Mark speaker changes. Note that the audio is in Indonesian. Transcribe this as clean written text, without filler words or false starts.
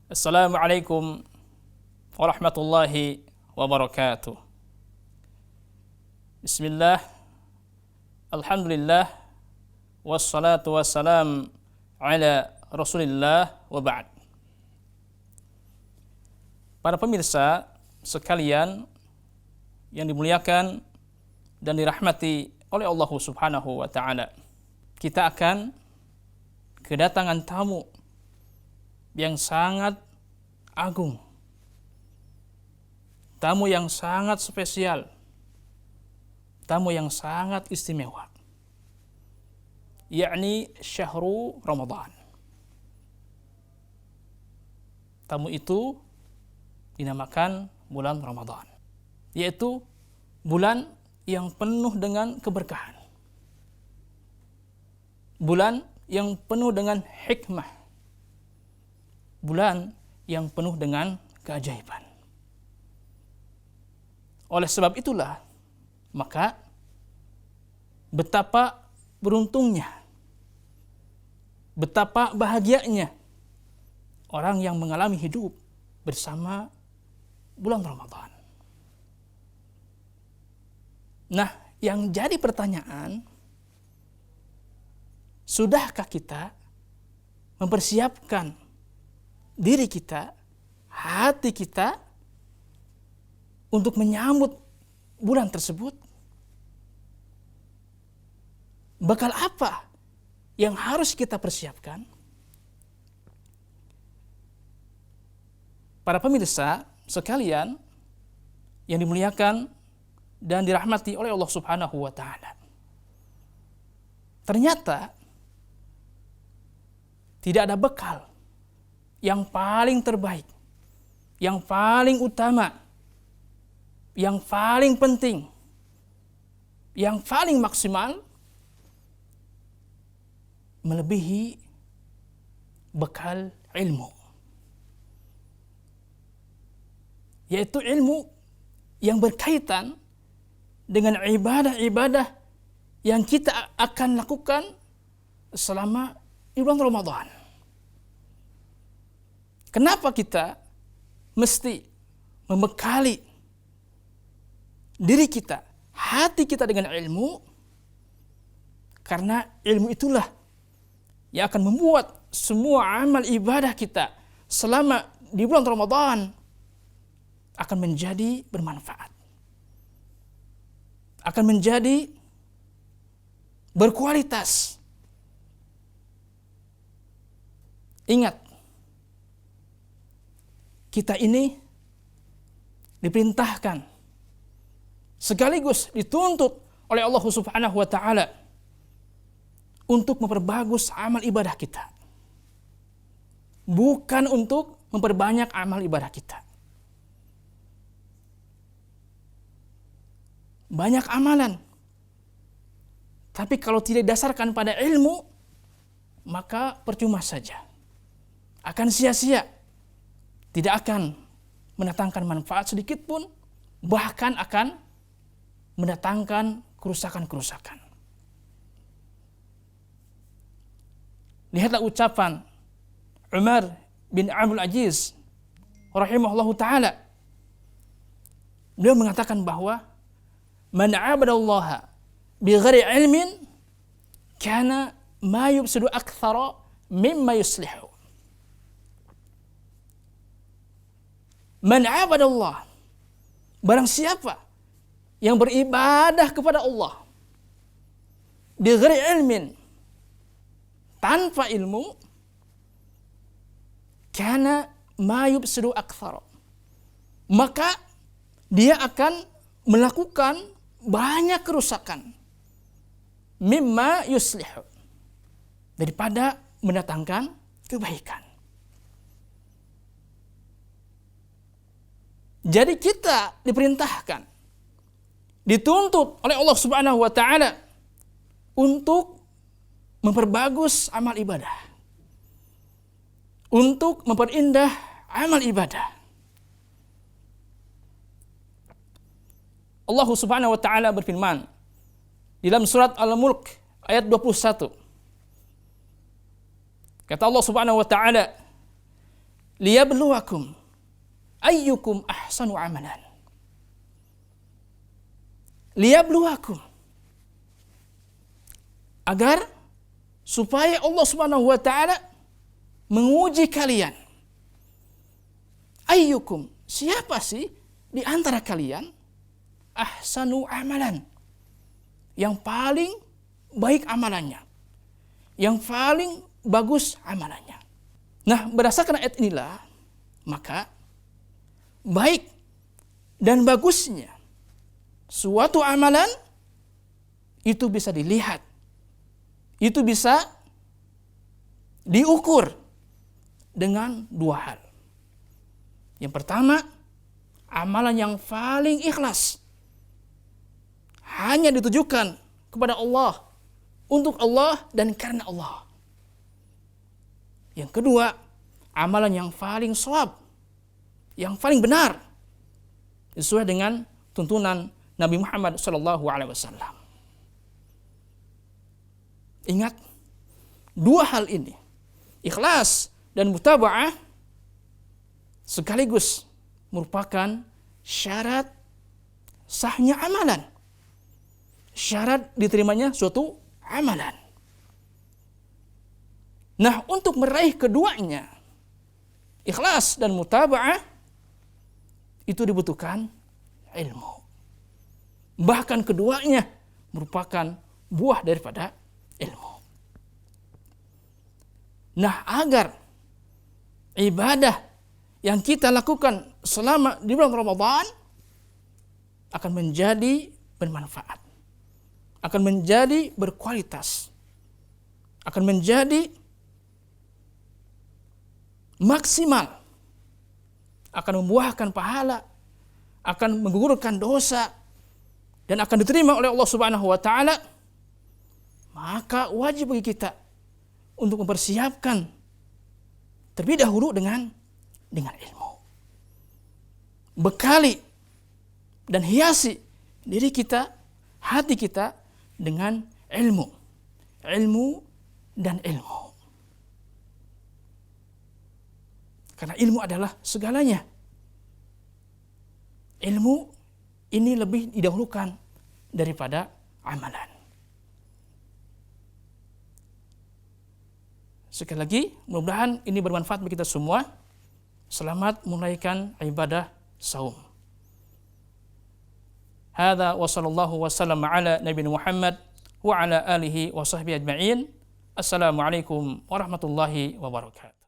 Speaker 1: Assalamualaikum warahmatullahi wabarakatuh. Bismillah, alhamdulillah, wassalatu wassalam ala rasulillah wa ba'd. Para pemirsa sekalian yang dimuliakan dan dirahmati oleh Allah Subhanahu wa ta'ala, kita akan kedatangan tamu yang sangat agung, tamu yang sangat spesial, tamu yang sangat istimewa, yakni Syahru Ramadan. Tamu itu dinamakan bulan Ramadan, yaitu bulan yang penuh dengan keberkahan, bulan yang penuh dengan hikmah, bulan yang penuh dengan keajaiban. Oleh sebab itulah, maka betapa beruntungnya, betapa bahagianya orang yang mengalami hidup bersama bulan Ramadan. Nah, yang jadi pertanyaan, sudahkah kita mempersiapkan diri kita, hati kita untuk menyambut bulan tersebut? Bekal apa yang harus kita persiapkan? Para pemirsa sekalian yang dimuliakan dan dirahmati oleh Allah Subhanahu wa ta'ala, ternyata tidak ada bekal yang paling terbaik, yang paling utama, yang paling penting, yang paling maksimal melebihi bekal ilmu, yaitu ilmu yang berkaitan dengan ibadah-ibadah yang kita akan lakukan selama bulan Ramadan. Kenapa kita mesti membekali diri kita, hati kita dengan ilmu? Karena ilmu itulah yang akan membuat semua amal ibadah kita selama di bulan Ramadan akan menjadi bermanfaat, akan menjadi berkualitas. Ingat, kita ini diperintahkan sekaligus dituntut oleh Allah Subhanahu wa ta'ala untuk memperbagus amal ibadah kita, bukan untuk memperbanyak amal ibadah kita. Banyak amalan, tapi kalau tidak didasarkan pada ilmu, maka percuma saja, akan sia-sia, tidak akan mendatangkan manfaat sedikit pun, bahkan akan mendatangkan kerusakan-kerusakan. Lihatlah ucapan Umar bin Abdul Aziz rahimahullahu ta'ala. Beliau mengatakan bahwa man 'abadallaha bighairi ilmin kana ma yufsidu aktsara mimma yuslihu. Man 'abadallah, barang siapa yang beribadah kepada Allah bighairi ilmin, tanpa ilmu, kana ma yufsidu aktsara, maka dia akan melakukan banyak kerusakan, mimma yuslihu, daripada mendatangkan kebaikan. Jadi kita diperintahkan, dituntut oleh Allah Subhanahu wa ta'ala untuk memperbagus amal ibadah, untuk memperindah amal ibadah. Allah Subhanahu wa ta'ala berfirman di dalam surat Al-Mulk ayat 21. Kata Allah Subhanahu wa ta'ala, liyabluwakum ayyukum ahsanu amalan. Liyabluwakum, agar supaya Allah Subhanahu wa taala menguji kalian. Ayyukum, siapa sih di antara kalian ahsanu amalan, yang paling baik amalannya, yang paling bagus amalannya. Nah, berdasarkan ayat inilah, maka baik dan bagusnya suatu amalan itu bisa dilihat, itu bisa diukur dengan dua hal. Yang pertama, amalan yang paling ikhlas, hanya ditujukan kepada Allah, untuk Allah dan karena Allah. Yang kedua, amalan yang paling shawab, yang paling benar, sesuai dengan tuntunan Nabi Muhammad SAW. Ingat, dua hal ini, ikhlas dan mutaba'ah, sekaligus merupakan syarat sahnya amalan, syarat diterimanya suatu amalan. Nah, untuk meraih keduanya, ikhlas dan mutaba'ah, itu dibutuhkan ilmu. Bahkan keduanya merupakan buah daripada ilmu. Nah, agar ibadah yang kita lakukan selama di bulan Ramadan akan menjadi bermanfaat, akan menjadi berkualitas, akan menjadi maksimal, akan membuahkan pahala, akan menggugurkan dosa, dan akan diterima oleh Allah Subhanahu wa taala, maka wajib bagi kita untuk mempersiapkan terlebih dahulu dengan ilmu. Bekali dan hiasi diri kita, hati kita dengan ilmu. Ilmu dan ilmu. Karena ilmu adalah segalanya. Ilmu ini lebih didahulukan daripada amalan. Sekali lagi, mudah-mudahan ini bermanfaat bagi kita semua. Selamat menunaikan ibadah saum. Hadza wa sallallahu wa sallam ala nabiyina Muhammad wa ala alihi wa sahbihi ajma'in. Assalamualaikum warahmatullahi wabarakatuh.